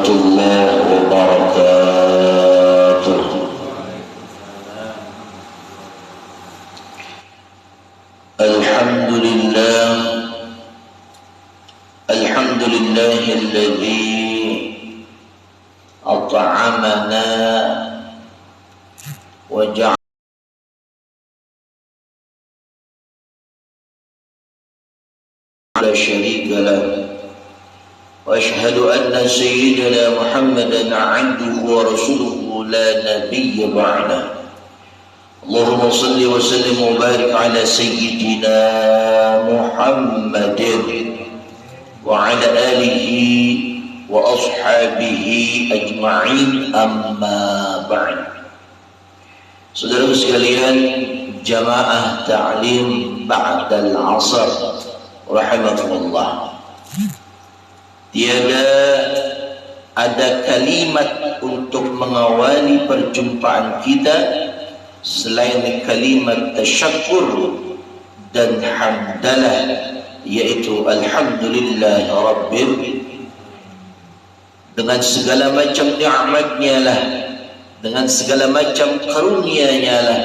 الله وبركاته. الحمد لله الذي أطعمنا وجعل لا شريك له، وأشهد أن سيدنا محمدا عبده ورسوله لا نبي بعده. اللهم صل وسلم وبارك على سيدنا محمد وعلى آله وأصحابه أجمعين، أما بعد. Saudara sekalian, jamaah ta'lim ba'dal asar rahimahullah, tiada ada kalimat untuk mengawali perjumpaan kita selain kalimat tasyakkur dan hamdalah, yaitu alhamdulillah rabbil, dengan segala macam nikmatnya lah, dengan segala macam karunia-Nya lah,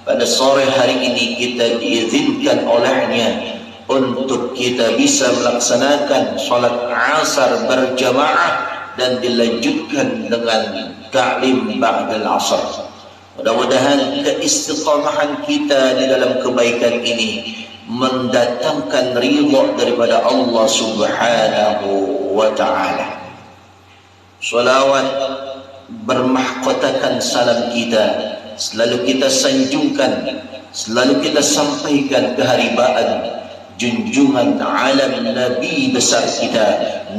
pada sore hari ini kita diizinkan olehnya untuk kita bisa melaksanakan salat asar berjamaah dan dilanjutkan dengan ta'lim ba'dal asar. Mudah-mudahan keistiqamahan kita di dalam kebaikan ini mendatangkan ridha daripada Allah Subhanahu wa ta'ala. Salawat bermahkotakan salam kita selalu kita sanjungkan, selalu kita sampaikan keharibaan junjungan alam Nabi besar kita,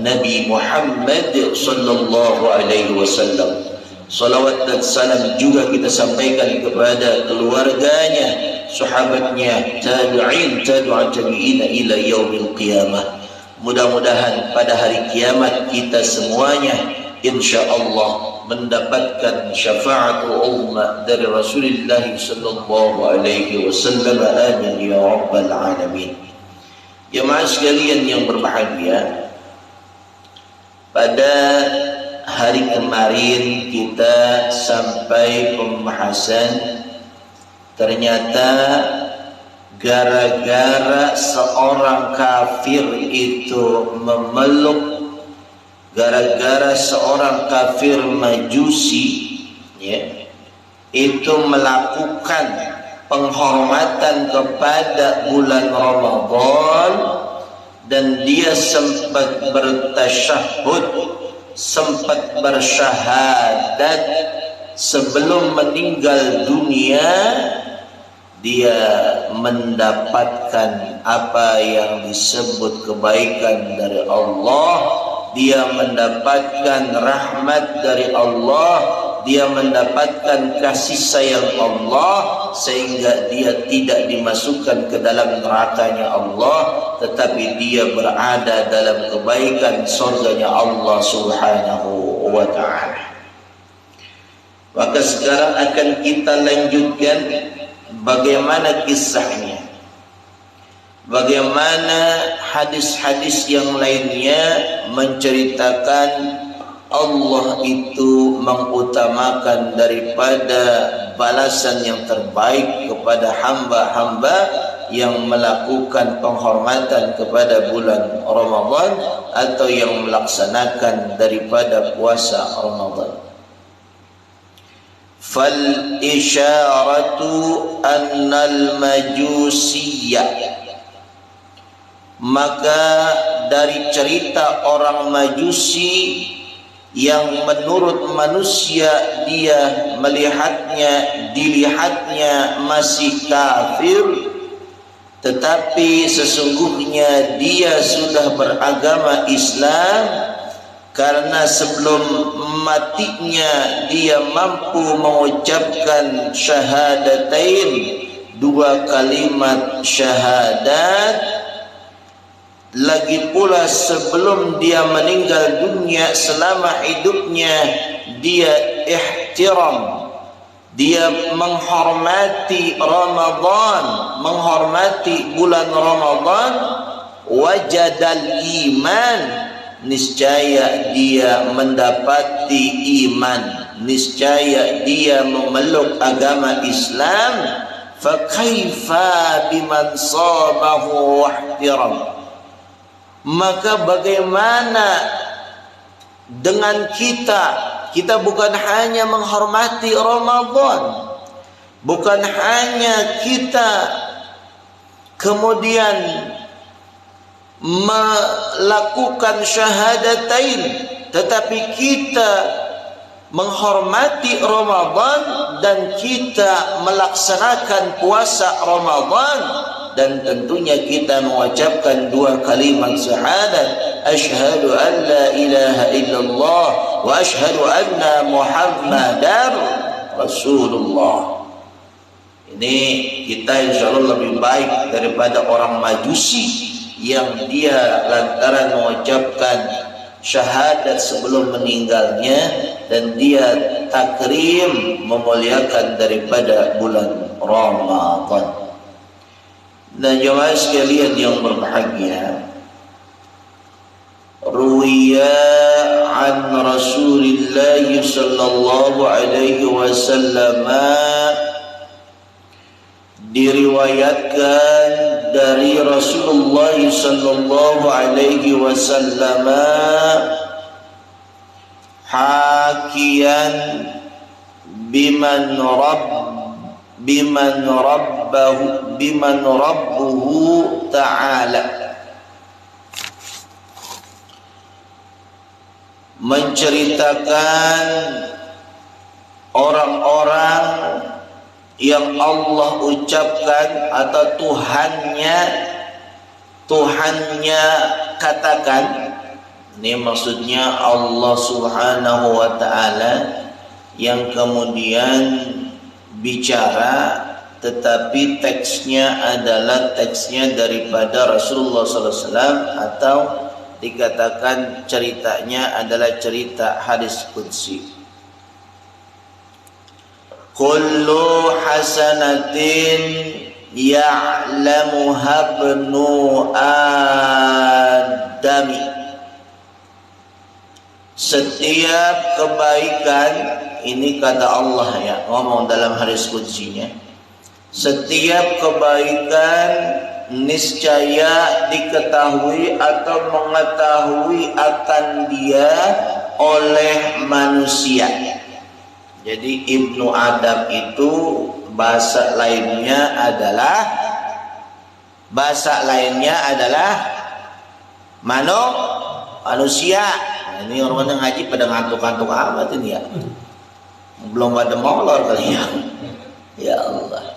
Nabi Muhammad sallallahu alaihi wasallam. Salawat dan salam juga kita sampaikan kepada keluarganya, sahabatnya, tabi'in, tabi'in ila yaumil qiyamah. Mudah-mudahan pada hari kiamat kita semuanya insyaallah mendapatkan syafaat umma dari Rasulullah sallallahu alaihi wasallam. Amin ya rabbal alamin. Jemaah sekalian yang berbahagia, pada hari kemarin kita sampai pembahasan ternyata gara-gara seorang kafir itu memeluk, gara-gara seorang kafir majusi ya, itu melakukan penghormatan kepada bulan Ramadan, dan dia sempat bertasyahud, sempat bersyahadat sebelum meninggal dunia. Dia mendapatkan apa yang disebut kebaikan dari Allah, dia mendapatkan rahmat dari Allah, dia mendapatkan kasih sayang Allah, sehingga dia tidak dimasukkan ke dalam nerakanya Allah, tetapi dia berada dalam kebaikan surganya Allah Subhanahu wa ta'ala. Maka sekarang akan kita lanjutkan bagaimana kisahnya, bagaimana hadis-hadis yang lainnya menceritakan Allah itu mengutamakan daripada balasan yang terbaik kepada hamba-hamba yang melakukan penghormatan kepada bulan Ramadan atau yang melaksanakan daripada puasa Ramadan. Fal isyaratu annal majusiyah, maka dari cerita orang Majusi yang menurut manusia dia dilihatnya masih kafir, tetapi sesungguhnya dia sudah beragama Islam, karena sebelum matinya dia mampu mengucapkan syahadatain, dua kalimat syahadat. Lagi pula sebelum dia meninggal dunia, selama hidupnya dia ihtiram, dia menghormati Ramadan, menghormati bulan Ramadan. Wajadal iman, niscaya dia mendapati iman, niscaya dia memeluk agama Islam. Fa kaifa biman sabahu wahtiram, maka bagaimana dengan kita bukan hanya menghormati Ramadan, bukan hanya kita kemudian melakukan syahadatain, tetapi kita menghormati Ramadan dan kita melaksanakan puasa Ramadan, dan tentunya kita mengucapkan dua kalimat syahadat, asyhadu an la ilaha illallah wa asyhadu anna muhammadar rasulullah. Ini kita insyaallah lebih baik daripada orang Majusi yang dia lantaran mengucapkan syahadat sebelum meninggalnya dan dia takrim memuliakan daripada bulan Ramadan. Dan jemaah sekalian yang berbahagia, ruwiya an Rasulillah sallallahu alaihi wasallam, diriwayatkan dari Rasulullah sallallahu alaihi wasallam, hakian biman rabbuhu ta'ala, menceritakan orang-orang yang Allah ucapkan atau Tuhannya katakan. Ini maksudnya Allah subhanahu wa ta'ala yang kemudian bicara, tetapi teksnya adalah teksnya daripada Rasulullah SAW, atau dikatakan ceritanya adalah cerita hadis qudsi. Kullu hasanatin ya'lamuha ibnu adami, setiap kebaikan, ini kata Allah ya, ngomong dalam hadis qudsinya, setiap kebaikan niscaya diketahui atau mengetahui akan dia oleh manusia. Jadi Ibnu Adam itu bahasa lainnya adalah manusia. Nah, ini orang ngaji pada ngantuk-ngantuk amat ini ya. Belum pada molor kali ya. Ya Allah.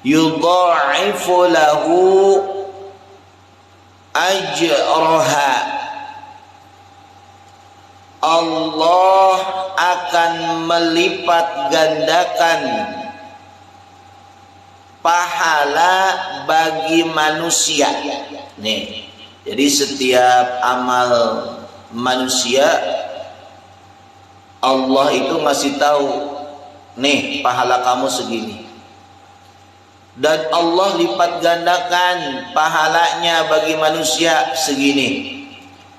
Yudha'ifu lahu ajraha. Allah akan melipat gandakan pahala bagi manusia. Nih, jadi setiap amal manusia Allah itu ngasih tahu, nih pahala kamu segini. Dan Allah lipat gandakan pahalanya bagi manusia segini.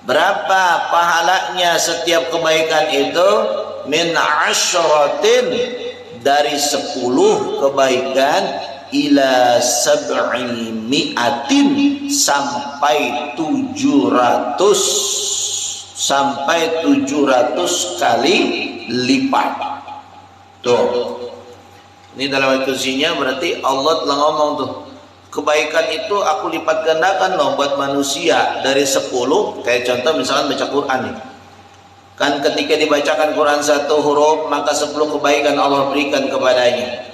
Berapa pahalanya setiap kebaikan itu? Min asyratin, dari 10 kebaikan, ila sab'i mi'atin, sampai 700 kali lipat. Tuh. Ini dalam ayat-nya berarti Allah telah ngomong tuh, kebaikan itu aku lipat gandakan loh buat manusia dari 10. Kayak contoh misalkan baca Quran nih. Kan ketika dibacakan Quran 1 huruf, maka 10 kebaikan Allah berikan kepadanya.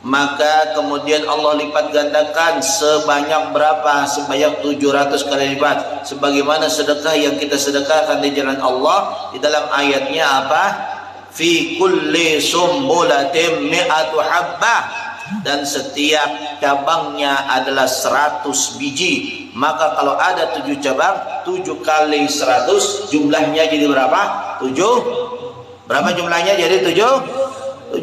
Maka kemudian Allah lipat gandakan sebanyak berapa? Sebanyak 700 kali lipat. Sebagaimana sedekah yang kita sedekahkan di jalan Allah. Di dalam ayatnya apa? Fi kulli sumbulatin mi'atu habbah, dan setiap cabangnya adalah 100 biji. Maka kalau ada 7 cabang, 7 kali 100, jumlahnya jadi berapa? 700. Berapa jumlahnya? Jadi 700.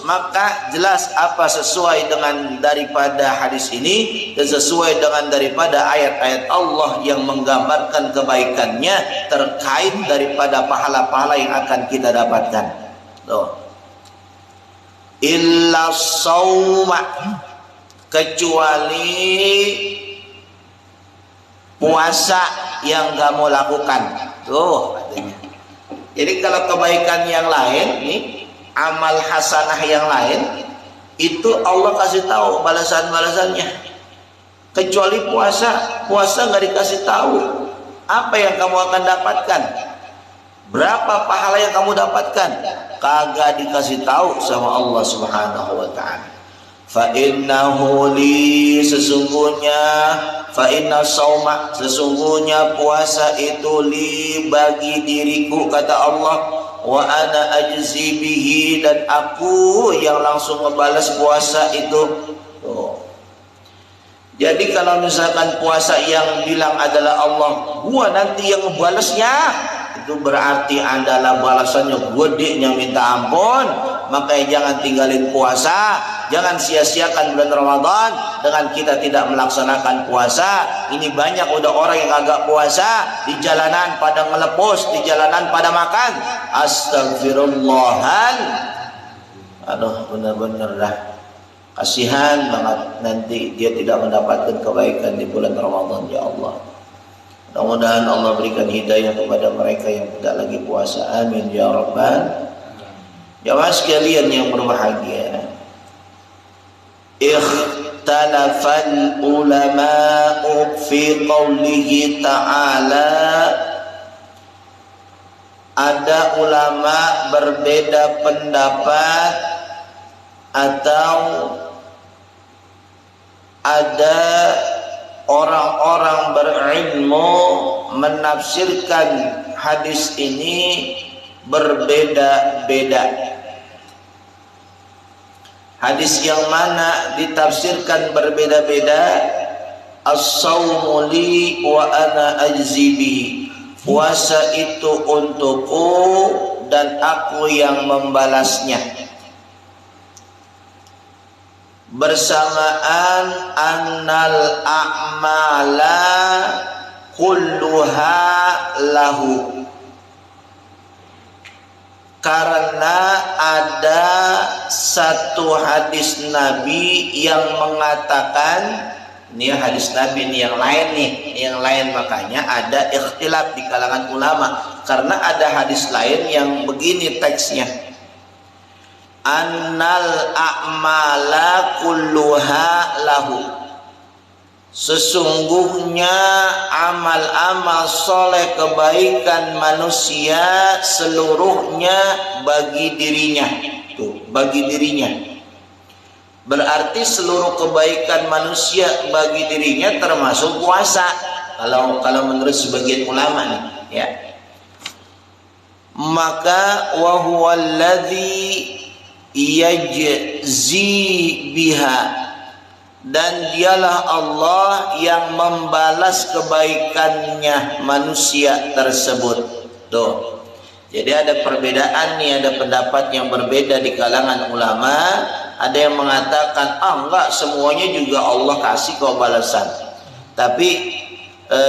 Maka jelas apa sesuai dengan daripada hadis ini dan sesuai dengan daripada ayat-ayat Allah yang menggambarkan kebaikannya terkait daripada pahala-pahala yang akan kita dapatkan. Tuh. Illa shauma, kecuali puasa yang kamu lakukan. Tuh katanya. Jadi kalau kebaikan yang lain nih, amal hasanah yang lain itu Allah kasih tahu balasan-balasannya. Kecuali puasa nggak dikasih tahu apa yang kamu akan dapatkan, berapa pahala yang kamu dapatkan, kagak dikasih tahu sama Allah Subhanahu wa taala. Fa innahu li, sesungguhnya, fa inna shauma, sesungguhnya puasa itu li, bagi diriku kata Allah, wa ana ajzi bihi, dan aku yang langsung membalas puasa itu. Tuh. Jadi kalau misalkan puasa yang bilang adalah Allah, gua nanti yang membalasnya, itu berarti adalah balasannya gedenya minta ampun. Makanya jangan tinggalin puasa, jangan sia-siakan bulan Ramadan dengan kita tidak melaksanakan puasa. Ini banyak udah orang yang agak puasa, di jalanan pada ngelepos, di jalanan pada makan. Astagfirullahan. Aduh, benar-benar dah kasihan banget, nanti dia tidak mendapatkan kebaikan di bulan Ramadan. Ya Allah, mudah-mudahan Allah berikan hidayah kepada mereka yang tidak lagi puasa. Amin ya Rabbal. Jamaah sekalian yang berbahagia, ikhtalafal ulama'u fi qawlihi ta'ala, ada ulama berbeda pendapat atau ada orang-orang berilmu menafsirkan hadis ini berbeda-beda. Hadis yang mana ditafsirkan berbeda-beda? As-shaumu li wa ana ajzi bihi, puasa itu untukku dan aku yang membalasnya. Bersamaan annal a'mala kulluha lahu, karena ada satu hadis Nabi yang mengatakan, ini hadis Nabi ini yang lain nih, yang lain, makanya ada ikhtilaf di kalangan ulama karena ada hadis lain yang begini teksnya, annal a'mala kulluha lahu, sesungguhnya amal-amal soleh kebaikan manusia seluruhnya bagi dirinya. Tuh, bagi dirinya berarti seluruh kebaikan manusia bagi dirinya termasuk puasa kalau menurut sebagian ulama nih ya. Maka wa huwallazi yajzi biha, dan dialah Allah yang membalas kebaikannya manusia tersebut. Tuh. Jadi ada perbedaan nih, ada pendapat yang berbeda di kalangan ulama. Ada yang mengatakan, enggak, semuanya juga Allah kasih kok balasan. Tapi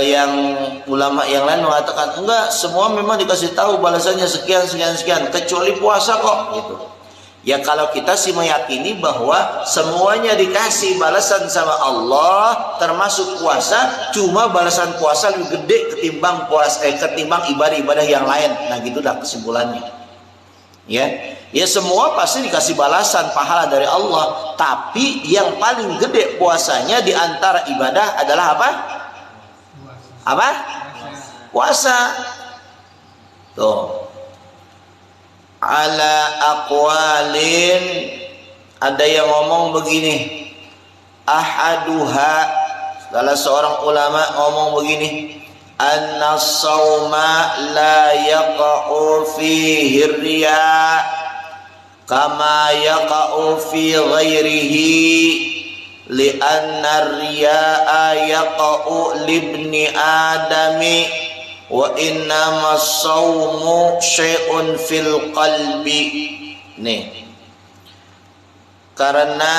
yang ulama yang lain mengatakan, enggak, semua memang dikasih tahu balasannya sekian, kecuali puasa kok gitu. Ya kalau kita sih meyakini bahwa semuanya dikasih balasan sama Allah termasuk puasa, cuma balasan puasa lebih gede ketimbang ketimbang ibadah-ibadah yang lain. Nah gitu dah kesimpulannya. Ya semua pasti dikasih balasan pahala dari Allah, tapi yang paling gede puasanya di antara ibadah adalah apa? Apa? Puasa. Tuh. Ala aqwalin, ada yang ngomong begini, ahaduha, salah seorang ulama ngomong begini, anna shauma la yaqa'u fihi riya kama yaqa'u fi ghairihi li'anna riya'a yaqa'u libni adami Wa innamas saumu syai'un fil qalbi. Nih, karena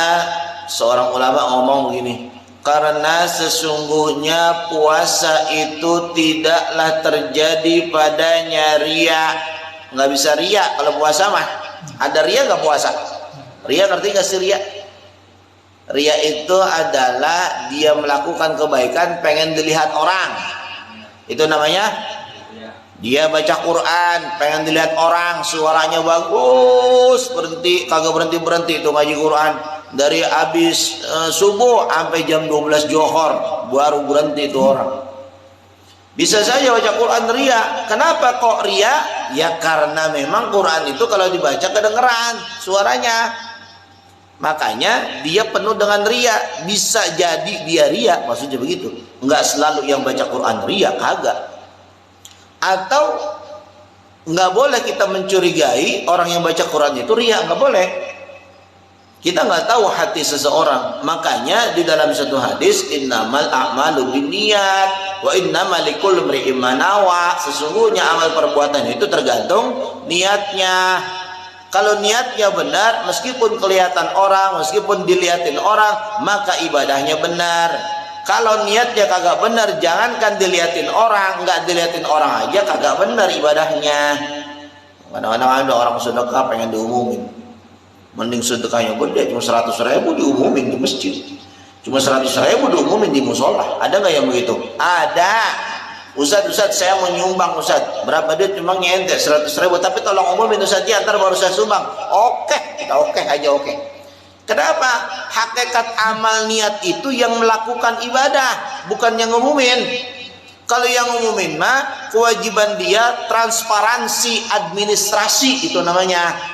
seorang ulama ngomong begini, karena sesungguhnya puasa itu tidaklah terjadi padanya ria. Nggak bisa ria kalau puasa mah. Ada ria nggak puasa? Ria ngerti nggak sih ria? Ria itu adalah dia melakukan kebaikan pengen dilihat orang. Itu namanya dia baca Quran pengen dilihat orang, suaranya bagus, berhenti kagak berhenti itu ngaji Quran dari habis subuh sampai jam 12 Johor baru berhenti itu orang. Bisa saja baca Quran ria. Kenapa kok ria? Ya karena memang Quran itu kalau dibaca kedengeran suaranya. Makanya dia penuh dengan ria. Bisa jadi dia ria, maksudnya begitu. Enggak selalu yang baca Quran ria, kagak. Atau enggak boleh kita mencurigai orang yang baca Quran itu ria, enggak boleh. Kita nggak tahu hati seseorang. Makanya di dalam satu hadis, innamal a'malu binniyat wa innamal likulli imri'in ma nawa. Sesungguhnya amal perbuatan itu tergantung niatnya. Kalau niatnya benar, meskipun kelihatan orang, meskipun dilihatin orang, maka ibadahnya benar. Kalau niatnya kagak benar, jangankan dilihatin orang, nggak dilihatin orang aja kagak benar ibadahnya. Kadang-kadang ada orang sedekah pengen diumumin. Mending sedekahnya gede, cuma 100.000 diumumin di masjid, cuma 100.000 diumumin di musola. Ada nggak yang begitu? Ada. Ustaz saya mau nyumbang Ustaz, berapa duit? Cuma nyente 100.000, tapi tolong umumin Ustaz ya, ntar baru saya sumbang. Oke, kita oke aja oke. Kenapa? Hakikat amal niat itu yang melakukan ibadah, bukan yang ngumumin. Kalau yang ngumumin mah kewajiban dia transparansi administrasi, itu namanya.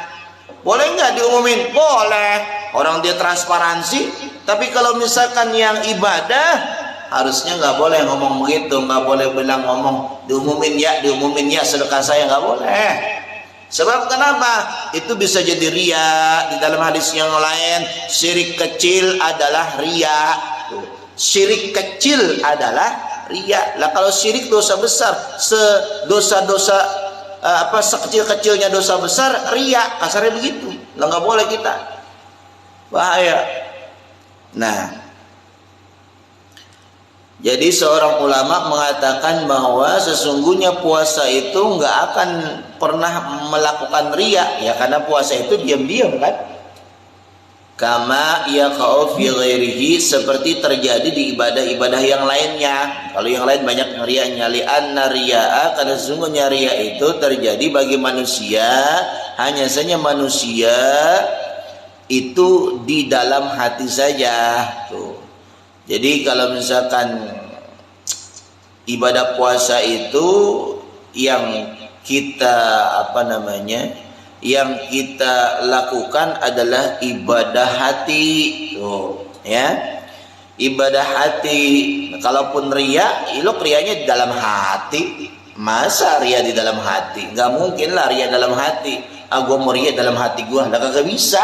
Boleh nggak diumumin? Boleh. Orang dia transparansi. Tapi kalau misalkan yang ibadah, harusnya nggak boleh ngomong begitu. Nggak boleh bilang ngomong diumumin ya sedekah saya, nggak boleh. Sebab kenapa? Itu bisa jadi ria. Di dalam hadis yang lain, syirik kecil adalah ria. Syirik kecil adalah ria. Lah kalau syirik dosa besar, sedosa-dosa sekecil-kecilnya dosa besar, ria, kasarnya begitu. Lah nggak boleh kita, bahaya. Nah, jadi seorang ulama mengatakan bahwa sesungguhnya puasa itu nggak akan pernah melakukan ria, ya karena puasa itu diam-diam kan. Kama yaqa'u fi ghairihi, seperti terjadi di ibadah-ibadah yang lainnya. Kalau yang lain banyak ria'nya, li'anna ria'a, karena sesungguhnya ria itu terjadi bagi manusia, hanya saja manusia itu di dalam hati saja. Tuh. Jadi kalau misalkan ibadah puasa itu yang kita yang kita lakukan adalah ibadah hati, tuh, ya, ibadah hati. Kalaupun ria, rianya di dalam hati. Masa ria di dalam hati? Nggak mungkin lah ria dalam hati. Gua mau ria dalam hati gua, nggak bisa.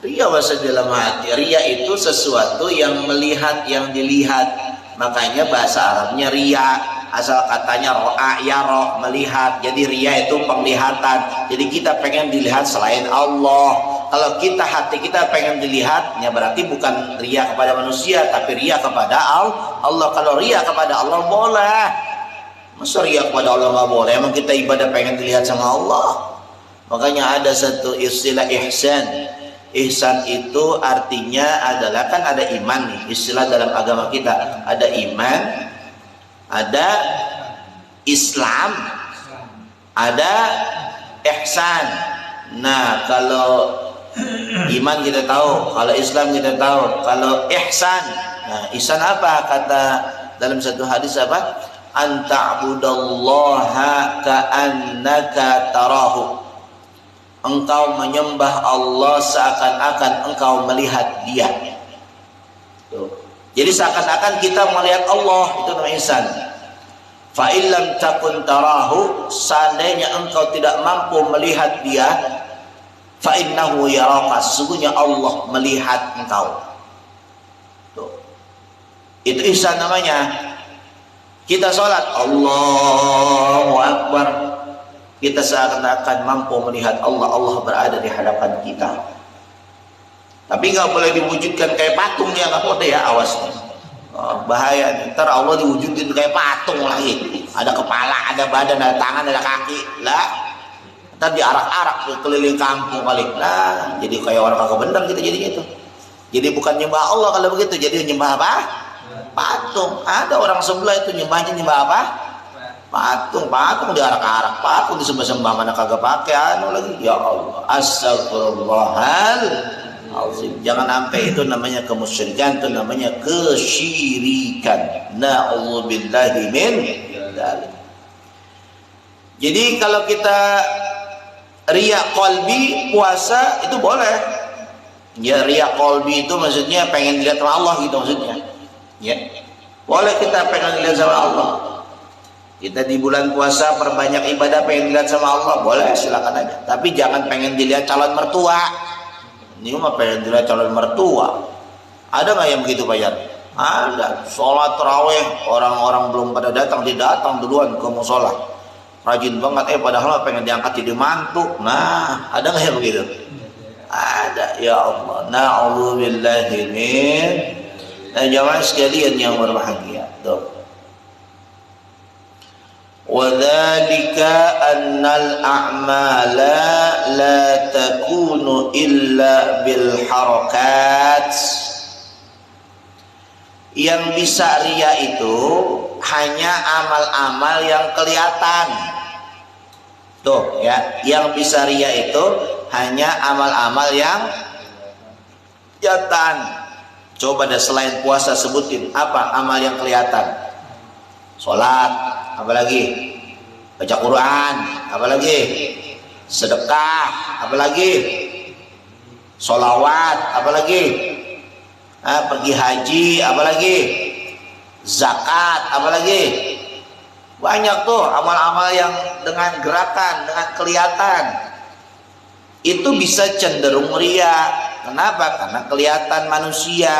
Ria bahasa dalam hati. Ria itu sesuatu yang melihat, yang dilihat. Makanya bahasa Arabnya ria. Asal katanya ro'a yaro, melihat. Jadi ria itu penglihatan. Jadi kita pengen dilihat selain Allah. Kalau hati kita pengen dilihat, ya berarti bukan ria kepada manusia, tapi ria kepada Allah. Kalau ria kepada Allah boleh. Masa ria kepada Allah nggak boleh? Emang kita ibadah pengen dilihat sama Allah. Makanya ada satu istilah ihsan. Ihsan itu artinya adalah, kan ada iman nih, istilah dalam agama kita. Ada iman, ada Islam, ada ihsan. Nah, kalau iman kita tahu, kalau Islam kita tahu, kalau ihsan, nah ihsan apa? Kata dalam satu hadis apa? Anta'budallaha ka'annaka tarahu. Engkau menyembah Allah seakan-akan engkau melihat Dia. Tuh. Jadi seakan-akan kita melihat Allah, itu namanya ihsan. Fa illam takun tarahu, seandainya engkau tidak mampu melihat Dia, fa innahu yaraka, sesungguhnya Allah melihat engkau. Tuh. Itu ihsan namanya. Kita sholat, Allahu Akbar, kita seakan-akan mampu melihat Allah. Allah berada di hadapan kita. Tapi nggak boleh diwujudkan kayak patung ya, nggak boleh ya, awas. Bahaya, ntar Allah diwujudin kayak patung lagi. Ada kepala, ada badan, ada tangan, ada kaki. Lah, ntar diarak-arak keliling kampung kali. Nah, jadi kayak orang kagak bener kita jadi gitu. Jadi bukan nyembah Allah kalau begitu, jadi nyembah apa? Patung. Ada orang sebelah itu nyembahnya nyembah apa? Patung diarak-arak, patung disembah-sembah, mana kagak pakai anu lagi. Ya Allah, astagfirullahaladzim. Jangan sampai itu namanya kemusyrikan, itu namanya kesyirikan. Na'udzubillahi min dzalik. Jadi kalau kita riya qalbi puasa itu boleh. Ya, riya qalbi itu maksudnya pengen dilihat sama Allah gitu maksudnya. Ya. Boleh kita pengen dilihat sama Allah. Kita di bulan puasa perbanyak ibadah pengen dilihat sama Allah, boleh, silakan aja. Tapi jangan pengen dilihat calon mertua. Ini mah pengen dilihat calon mertua. Ada nggak yang begitu Pak Yan? Ada. Sholat tarawih, orang-orang belum pada datang, dia datang duluan ke musola. Rajin banget, padahal pengen diangkat jadi mantu. Nah, ada nggak yang begitu? Ada. Ya Allah. Na'udzubillahi min. Nah, jamaah sekalian yang berbahagia. Tuh. وَذَلِكَ أَنَّ الْأَعْمَالَ لَا تَكُونُ إِلَّا بِالْحَرَكَاتِ. Yang bisa riya itu hanya amal-amal yang kelihatan. Tuh ya, yang bisa riya itu hanya amal-amal yang kelihatan. Coba deh selain puasa sebutin apa amal yang kelihatan? Sholat, apalagi? Baca Quran, apalagi? Sedekah, apalagi? Sholawat, apalagi? Pergi haji, apalagi? Zakat, apalagi? Banyak tuh amal-amal yang dengan gerakan, dengan kelihatan. Itu bisa cenderung riya. Kenapa? Karena kelihatan manusia.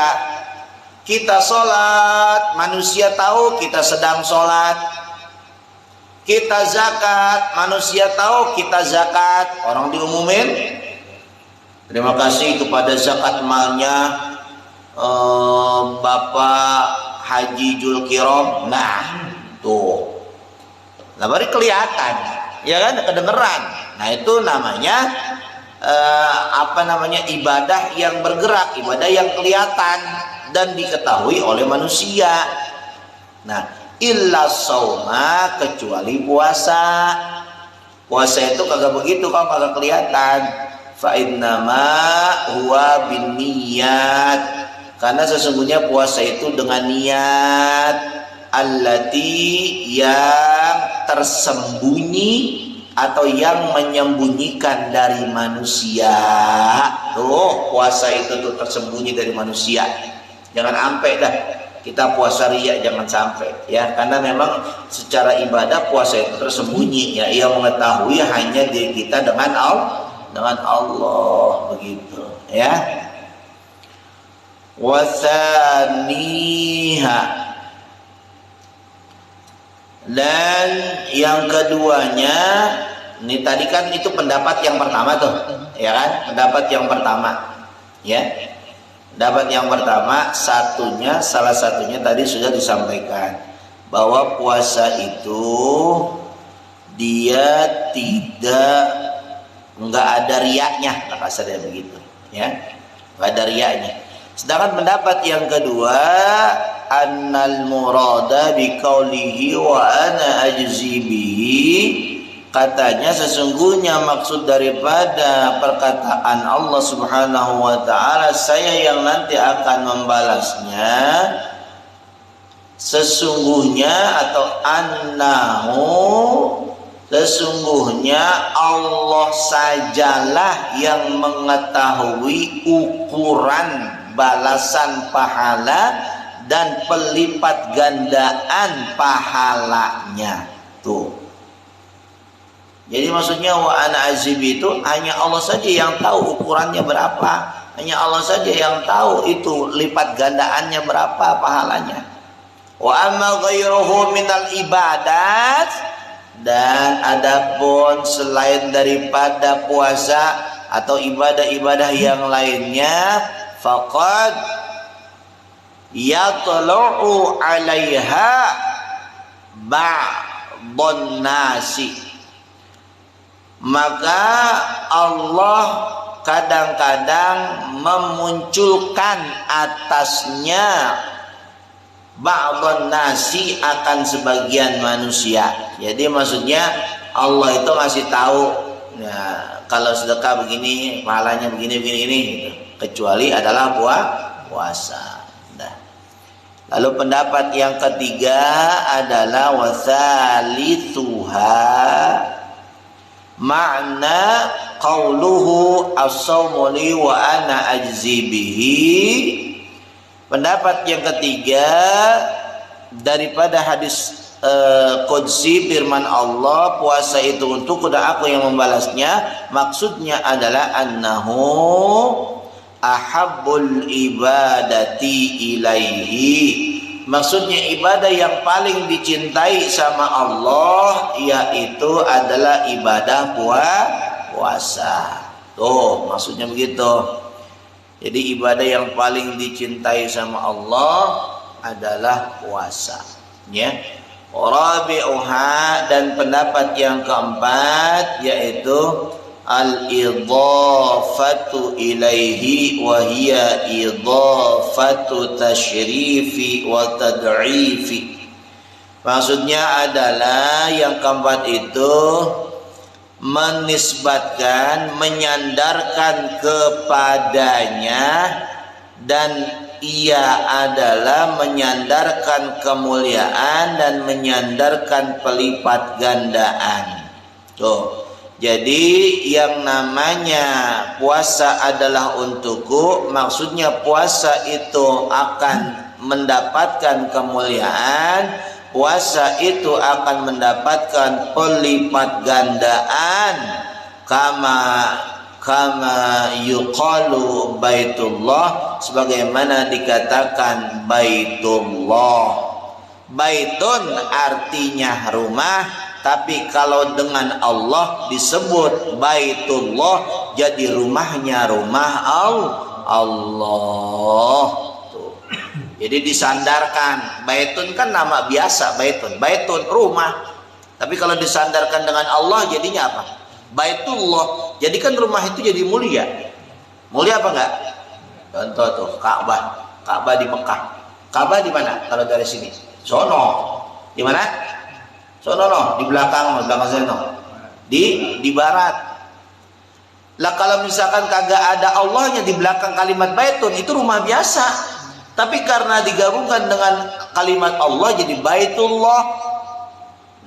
Kita sholat, manusia tahu kita sedang sholat. Kita zakat, manusia tahu kita zakat. Orang diumumin, terima kasih kepada zakat malnya Bapak Haji Julkirom. Nah, tuh. Nah, baru kelihatan, ya kan, kedengeran. Nah, itu namanya ibadah yang bergerak, ibadah yang kelihatan dan diketahui oleh manusia. Nah, illa shauma, kecuali puasa. Puasa itu kagak begitu, kalau kagak kelihatan. Fa innama huwa binniyat, karena sesungguhnya puasa itu dengan niat allati, yang tersembunyi atau yang menyembunyikan dari manusia. Tuh, puasa itu tuh tersembunyi dari manusia. Jangan sampai dah kita puasa riya, jangan sampai ya, karena memang secara ibadah puasa itu tersembunyi ya, yang mengetahui hanya diri kita dengan Allah begitu ya. Wasaniha, dan yang keduanya, ini tadi kan itu pendapat yang pertama tuh, ya kan? Pendapat yang pertama, ya. Pendapat yang pertama, salah satunya tadi sudah disampaikan bahwa puasa itu dia nggak ada riyanya, kasarnya begitu, ya, nggak ada riyanya. Sedangkan pendapat yang kedua, annal murada biqaulihi wa ana ajzi bihi, katanya sesungguhnya maksud daripada perkataan Allah Subhanahu wa taala, saya yang nanti akan membalasnya, sesungguhnya atau annahu, sesungguhnya Allah sajalah yang mengetahui ukuran balasan pahala dan pelipat gandaan pahalanya. Tuh. Jadi maksudnya wa ana azibi itu hanya Allah saja yang tahu ukurannya berapa. Hanya Allah saja yang tahu itu lipat gandaannya berapa pahalanya. Wa amma ghairuhu minal ibadat, dan adapun selain daripada puasa atau ibadah-ibadah yang lainnya, faqad yatlu'u 'alaiha ba'dun nasi, maka Allah kadang-kadang memunculkan atasnya ba'dun nasi, akan sebagian manusia. Jadi maksudnya Allah itu masih tahu, nah, kalau sedekah begini pahalanya begini gitu. Kecuali adalah puasa. Nah. Lalu pendapat yang ketiga adalah wasalithuha makna qauluhu as-sawmu li wa ana ajzi bihi. Pendapat yang ketiga daripada hadis qudsi, firman Allah, puasa itu untuk dan aku yang membalasnya, maksudnya adalah annahu ahabbul ibadati ilaihi, maksudnya ibadah yang paling dicintai sama Allah yaitu adalah ibadah puasa. Tuh maksudnya begitu. Jadi ibadah yang paling dicintai sama Allah adalah puasa, ya. Rabi'uha, dan pendapat yang keempat yaitu al-idhafatu ilaihi wa hiya idhafatu tasyrifi wa tad'ifi. Maksudnya adalah yang keempat itu menisbatkan, menyandarkan kepadanya, dan ia adalah menyandarkan kemuliaan dan menyandarkan pelipat gandaan. Tuh. Jadi yang namanya puasa adalah untukku, maksudnya puasa itu akan mendapatkan kemuliaan, puasa itu akan mendapatkan pelipat gandaan, kama yuqalu baitullah, sebagaimana dikatakan baitullah. Baitun artinya rumah, tapi kalau dengan Allah disebut baitullah, jadi rumahnya rumah Allah. Tuh. Jadi disandarkan. Baitun kan nama biasa, baitun rumah. Tapi kalau disandarkan dengan Allah jadinya apa? Baitullah. Jadi kan rumah itu jadi mulia. Mulia apa enggak? Contoh tuh Ka'bah. Ka'bah di Mekah. Ka'bah di mana? Kalau dari sini. Sono. Di mana? Sono no, di belakang sana. Di barat. Lah kalau misalkan kagak ada Allahnya di belakang kalimat baitun, itu rumah biasa. Tapi karena digabungkan dengan kalimat Allah jadi baitullah.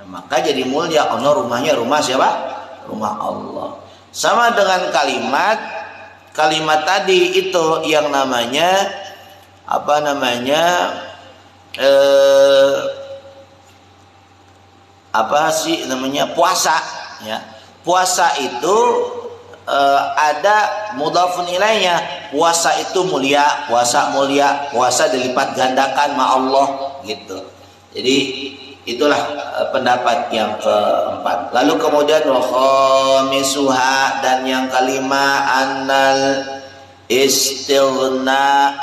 Nah, maka jadi mulia. Ono rumahnya rumah siapa? Rumah Allah. Sama dengan kalimat tadi itu yang namanya apa namanya? Apa sih namanya, puasa, ya. Puasa itu ada mudhafun ilaihnya. Puasa itu mulia, puasa dilipat gandakan ma Allah gitu. Jadi itulah pendapat yang keempat. Lalu kemudian wa khamisuha, dan yang kelima annal istighnaa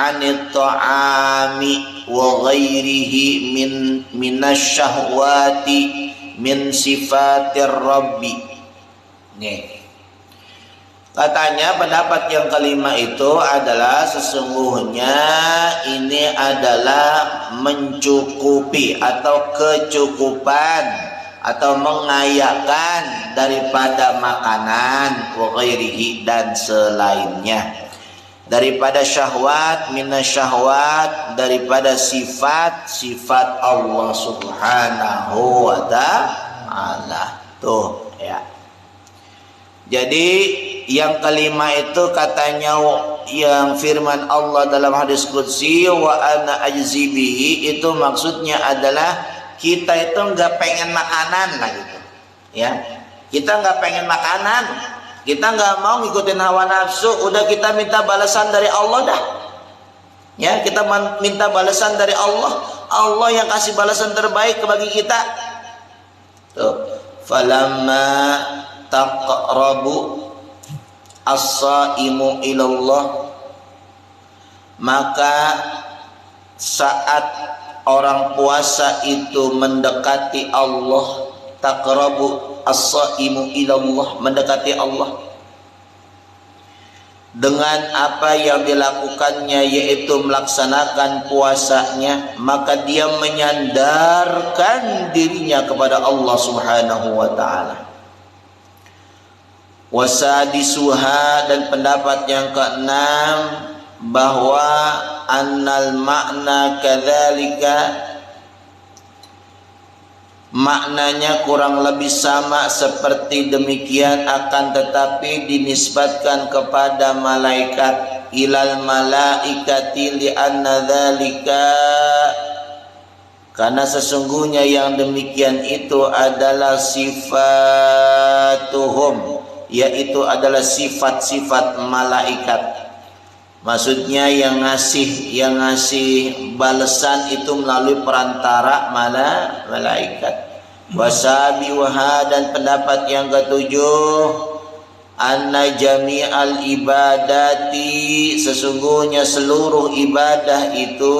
'anit ta'ami wa ghairihi minasyahwati min sifatir rabbi. Nih. Katanya pendapat yang kelima itu adalah sesungguhnya ini adalah mencukupi atau kecukupan atau mengayakan daripada makanan wa ghairihi, dan selainnya, daripada syahwat, minasyahwat, daripada sifat-sifat Allah Subhanahu wa ta'ala. Tuh ya. Jadi yang kelima itu katanya yang firman Allah dalam hadis qudsi wa ana ajzi bihi, itu maksudnya adalah kita itu nggak pengen makanan lah gitu ya. Kita nggak pengen makanan, kita nggak mau ngikutin hawa nafsu, udah kita minta balasan dari Allah dah ya. Kita minta balasan dari Allah, Allah yang kasih balasan terbaik bagi kita. Tuh, falamma taqrabu as-saimu ilallah, maka saat orang puasa itu mendekati Allah, taqrabu as-saimu ilallah, mendekati Allah dengan apa yang dilakukannya, yaitu melaksanakan puasanya, maka dia menyandarkan dirinya kepada Allah Subhanahu wa taala. Wasadisuha, dan pendapat yang keenam, bahwa annal makna kadzalika, maknanya kurang lebih sama seperti demikian, akan tetapi dinisbatkan kepada malaikat, ilal malaikati li'anna dzalika, karena sesungguhnya yang demikian itu adalah sifatuhum, yaitu adalah sifat-sifat malaikat. Maksudnya yang ngasih balasan itu melalui perantara malaikat. Wasabiha, dan pendapat yang ketujuh, anna jami'al ibadati, sesungguhnya seluruh ibadah itu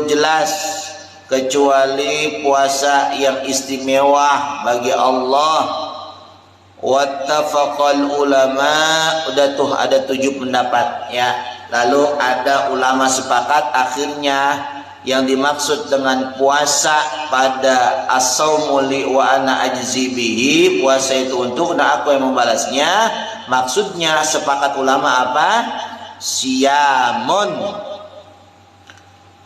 jelas, kecuali puasa yang istimewa bagi Allah. Wattafaqal ulama, udah tuh ada 7 pendapat ya. Lalu ada ulama sepakat akhirnya yang dimaksud dengan puasa pada as-saumu li wa ana ajzi bihi, puasa itu untuk dan aku yang membalasnya. Maksudnya sepakat ulama apa? Siyamun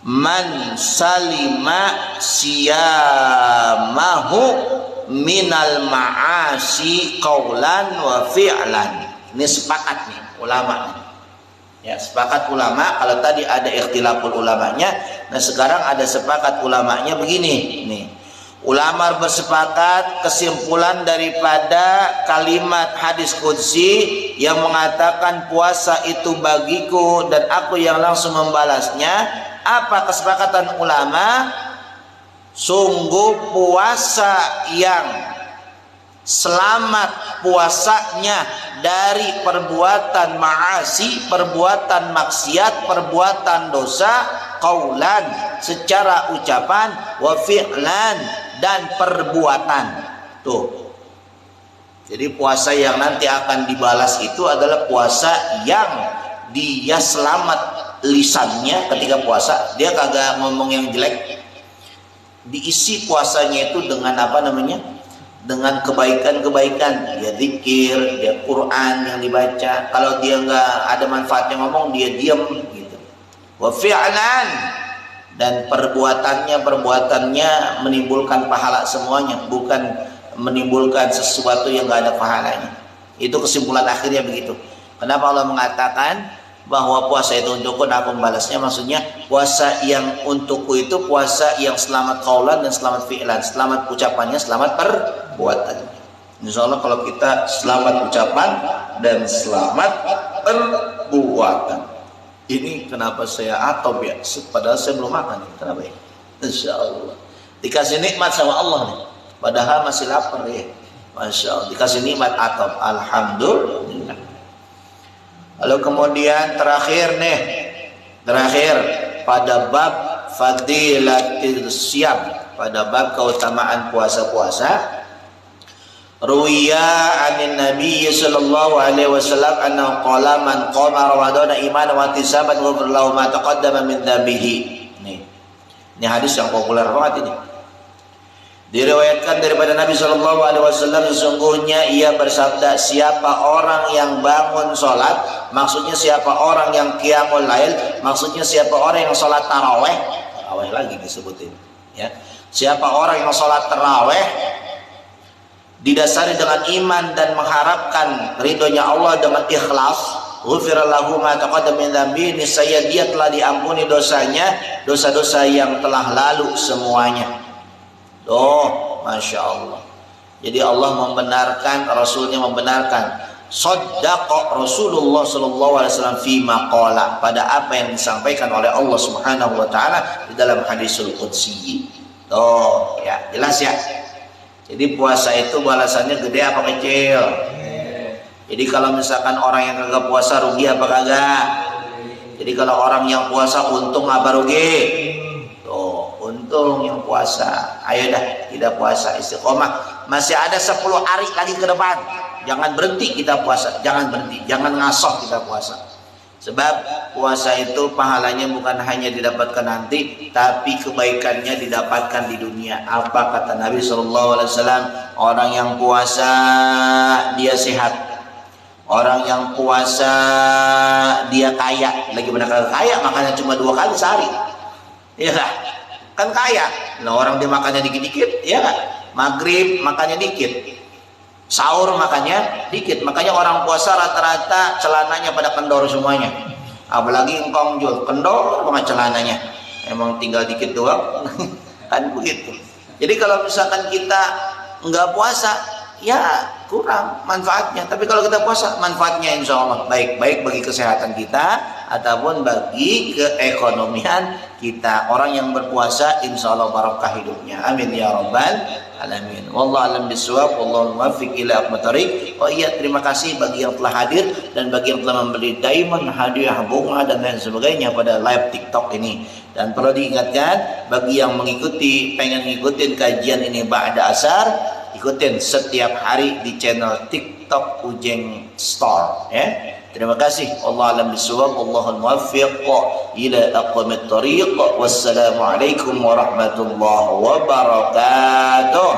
man salima siyamahu minal ma'asi qaulan wa fi'lan. Ini sepakat nih ulama. Ya, sepakat ulama. Kalau tadi ada ikhtilaful ulamanya, nah sekarang ada sepakat ulamanya begini nih. Ulama bersepakat kesimpulan daripada kalimat hadis qudsi yang mengatakan puasa itu bagiku dan aku yang langsung membalasnya. Apa kesepakatan ulama? Sungguh puasa yang selamat puasanya dari perbuatan ma'asi, perbuatan maksiat, perbuatan dosa, qaulan secara ucapan, wa fi'lan dan perbuatan. Tuh. Jadi puasa yang nanti akan dibalas itu adalah puasa yang dia selamat lisannya ketika puasa, dia kagak ngomong yang jelek. Diisi puasanya itu dengan apa namanya? Dengan kebaikan-kebaikan. Dia zikir, dia Quran yang dibaca. Kalau dia nggak ada manfaatnya ngomong, dia diam gitu. Wa fi'lan, dan perbuatannya menimbulkan pahala semuanya, bukan menimbulkan sesuatu yang nggak ada pahalanya. Itu kesimpulan akhirnya begitu. Kenapa Allah mengatakan bahwa puasa itu untukku dan aku membalasnya? Maksudnya puasa yang untukku itu puasa yang selamat qaulan dan selamat fi'lan, selamat ucapannya, selamat perbuatannya. Insya Allah kalau kita selamat ucapan dan selamat perbuatan. Ini kenapa saya atop ya, padahal saya belum makan. Kenapa ya? Insya Allah dikasih nikmat sama Allah nih, padahal masih lapar ya. Masya Allah dikasih nikmat atop, alhamdulillah. Lalu kemudian terakhir pada bab fadilatil syam, pada bab keutamaan puasa-puasa, ruwiya anin nabi sallallahu alaihi wasallam annahu qala man qama ramadhana imanan wa ihtisaban ghufira lahu ma taqaddama min dhanbihi. Ini hadis yang populer banget ini. Diriwayatkan daripada Nabi Shallallahu Alaihi Wasallam, sesungguhnya ia bersabda, siapa orang yang bangun sholat, maksudnya siapa orang yang qiyamul lail, maksudnya siapa orang yang sholat taraweh lagi disebutin, ya. Siapa orang yang sholat taraweh didasari dengan iman dan mengharapkan ridhonya Allah dengan ikhlas, ghufira lahu ma taqaddama min dzambi, niscaya dia telah diampuni dosanya, dosa-dosa yang telah lalu semuanya. Masya Allah. Jadi Allah membenarkan, Rasulnya membenarkan Shaddaqa Rasulullah sallallahu alaihi wasallam fi maqala, pada apa yang disampaikan oleh Allah Subhanahu wa taala di dalam hadisul qudsi. Tuh, ya, jelas ya. Jadi puasa itu balasannya gede apa kecil? Jadi kalau misalkan orang yang kagak puasa rugi apa kagak? Jadi kalau orang yang puasa untung apa rugi? Tuh, untung yang puasa. Ayo dah, tidak puasa, istiqomah. Masih ada 10 hari lagi ke depan. Jangan berhenti kita puasa, jangan berhenti, jangan ngasoh kita puasa. Sebab puasa itu pahalanya bukan hanya didapatkan nanti, tapi kebaikannya didapatkan di dunia. Apa kata Nabi SAW? Orang yang puasa dia sehat, orang yang puasa dia kaya. Lagi benar kaya, makanya cuma 2 kali sehari, ya kan kaya. Nah, orang dia makannya dikit-dikit, ya kan? Maghrib makannya dikit, sahur makannya dikit. Makanya orang puasa rata-rata celananya pada kendor semuanya. Apalagi engkong jual kendor banget celananya, emang tinggal dikit doang. Kan begitu. Jadi kalau misalkan kita nggak puasa, ya kurang manfaatnya. Tapi kalau kita puasa, manfaatnya insya Allah baik bagi kesehatan kita ataupun bagi keekonomian kita. Orang yang berpuasa insya Allah barokah hidupnya. Amin ya rabbal alamin. Wallahu alam bisawab, wallahu muwaffiq ila aqwamit thoriq. Oh iya, terima kasih bagi yang telah hadir dan bagi yang telah membeli diamond, hadiah, bunga dan lain sebagainya pada live TikTok ini. Dan perlu diingatkan bagi yang mengikuti, pengen ngikutin kajian ini ba'da asar, ikutin setiap hari di channel TikTok Ujeng Store, ya. Terima kasih. Allah alam bisawab, Allahul muwaffiq ila aqwamit thoriq. Wassalamualaikum warahmatullahi wabarakatuh.